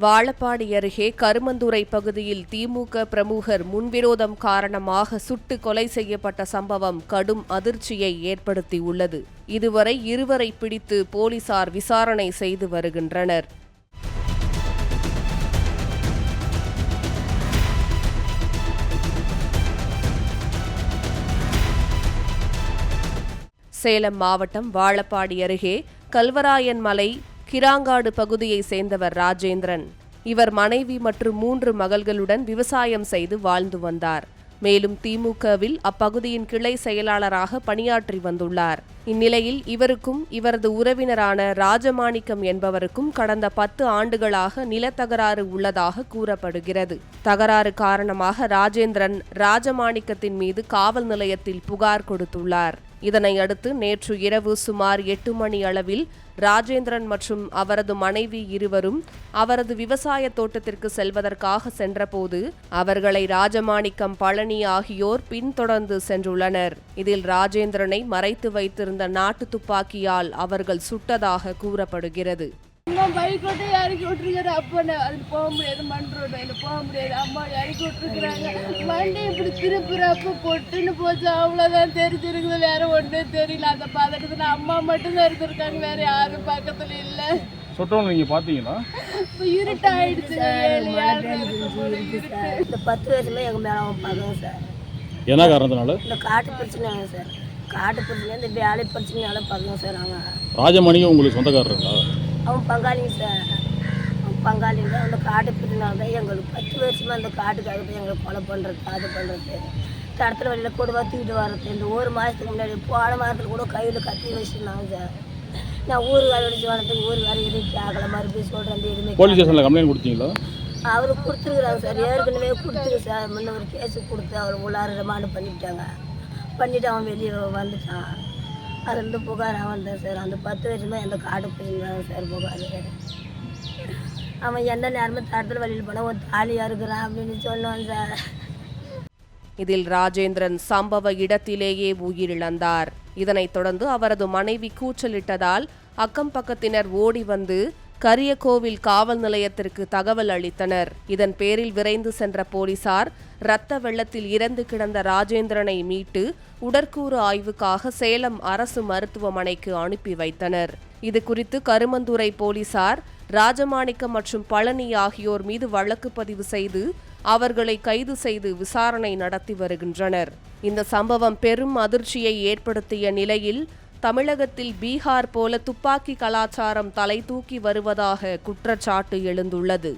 வாழப்பாடி அருகே கருமந்துறை பகுதியில் திமுக பிரமுகர் முன்விரோதம் காரணமாக சுட்டு கொலை செய்யப்பட்ட சம்பவம் கடும் அதிர்ச்சியை ஏற்படுத்தியுள்ளது. இதுவரை இருவரை பிடித்து போலீசார் விசாரணை செய்து வருகின்றனர். சேலம் மாவட்டம் வாழப்பாடி அருகே கல்வராயன் மலை கிராங்காடு பகுதியை சேர்ந்தவர் ராஜேந்திரன். இவர் மனைவி மற்றும் 3 மகள்களுடன் விவசாயம் செய்து வாழ்ந்து வந்தார். மேலும் திமுகவில் அப்பகுதியின் கிளை செயலாளராக பணியாற்றி வந்துள்ளார். இந்நிலையில் இவருக்கும் இவரது உறவினரான ராஜமாணிக்கம் என்பவருக்கும் கடந்த 10 ஆண்டுகளாக நிலத்தகராறு உள்ளதாக கூறப்படுகிறது. தகராறு காரணமாக ராஜேந்திரன் ராஜமாணிக்கத்தின் மீது காவல் நிலையத்தில் புகார் கொடுத்துள்ளார். இதனை அடுத்து நேற்று இரவு சுமார் 8 மணி அளவில் ராஜேந்திரன் மற்றும் அவரது மனைவி இருவரும் அவரது விவசாய தோட்டத்திற்கு செல்வதற்காக சென்றபோது அவர்களை ராஜமாணிக்கம், பழனி ஆகியோர் பின்தொடர்ந்து சென்றுள்ளனர். இதில் ராஜேந்திரனை மறைத்து வைத்திருந்த நாட்டு துப்பாக்கியால் அவர்கள் சுட்டதாக கூறப்படுகிறது. பைக்கோட்டை இறக்கி விட்டுருக்காரு. அப்போ அது போக முடியாது, மண் ரோடு அதில் போக முடியாது. அம்மா இறக்கி விட்டுருக்குறாங்க. வண்டி இப்படி திருப்புறப்ப பொட்டுன்னு போச்சு. அவ்வளோதான் தெரிஞ்சிருக்குது, வேற ஒன்றும் தெரியல. அந்த பதட்டத்தில் அம்மா மட்டும்தான் இருந்திருக்காங்க, வேற யாரும் பக்கத்தில் இல்லை. சொட்டோன்னு நீங்கள் பார்த்தீங்களா? இப்போ இருட்டாயிடுச்சு. இந்த 10 வருஷமே எங்கள் மேலே அவன் பார்க்கணும் சார். என்ன காரணத்தினால? இந்த காட்டு பிரச்சனை சார். காட்டு பிரச்சனை, இந்த வேலை பிரச்சனையால பார்க்கணும் சார். நாங்கள் ராஜமணிக்கு உங்களுக்கு சொந்தக்காரருங்களா? அவன் பங்காளிங்க சார். அவன் பங்காளிங்க. அந்த காட்டு பிரச்சனையால தான் எங்களுக்கு 10 வருஷமாக அந்த காட்டுக்காக தான் எங்களை கொலை பண்ணுறது, அது பண்ணுறது, தடத்தில் வழியில் கூட தூக்கிட்டு வர்றது. இந்த 1 மாதத்துக்கு முன்னாடி போன மாதத்தில் கூட கையில் கத்தி வச்சுருந்தாங்க சார். நான் ஊர் வேலை அடிச்சு வரதுக்கு ஊர் வேலை எதுவும் கேட்கல. மறுபடியும் சொல்கிறேன், எதுவுமே போலீஸ் ஸ்டேஷனில் கம்ப்ளைண்ட் கொடுத்தீங்களா? அவரு கொடுத்துருக்குறாங்க சார். ஏற்கனவே கொடுத்துருக்கு சார். முன்ன ஒரு கேஸு கொடுத்து அவர் உள்ளார ரிமாண்ட் பண்ணிவிட்டாங்க. பண்ணிவிட்டு அவன் வெளியே வந்துட்டான். அது வந்து புகார் வந்தேன் சார். அந்த 10 வருஷமாக எந்த காடு போயிருந்தாங்க சார் புகார். அவன் எந்த நேரமும் தடத்தில் வழியில் போனால் ஒரு தாலியாக இருக்கிறான் அப்படின்னு சொல்லுவான் சார். இதில் ராஜேந்திரன் சம்பவ இடத்திலேயே உயிரிழந்தார். இதனைத் தொடர்ந்து அவரது மனைவி கூச்சலிட்டதால் அக்கம் பக்கத்தினர் ஓடி வந்து கரியகோவில் காவல் நிலையத்திற்கு தகவல் அளித்தனர். இதன் பேரில் விரைந்து சென்ற போலீசார் இரத்த வெள்ளத்தில் இறந்து கிடந்த ராஜேந்திரனை மீட்டு உடற்கூறு ஆய்வுக்காக சேலம் அரசு மருத்துவமனைக்கு அனுப்பி வைத்தனர். இதுகுறித்து கருமந்துறை போலீசார் ராஜமாணிக்கம் மற்றும் பழனி ஆகியோர் மீது வழக்கு பதிவு செய்து அவர்களை கைது செய்து விசாரணை நடத்தி வருகின்றனர். இந்த சம்பவம் பெரும் அதிர்ச்சியை ஏற்படுத்திய நிலையில் தமிழகத்தில் பீகார் போல துப்பாக்கி கலாச்சாரம் தலை தூக்கி வருவதாக குற்றச்சாட்டு எழுந்துள்ளது.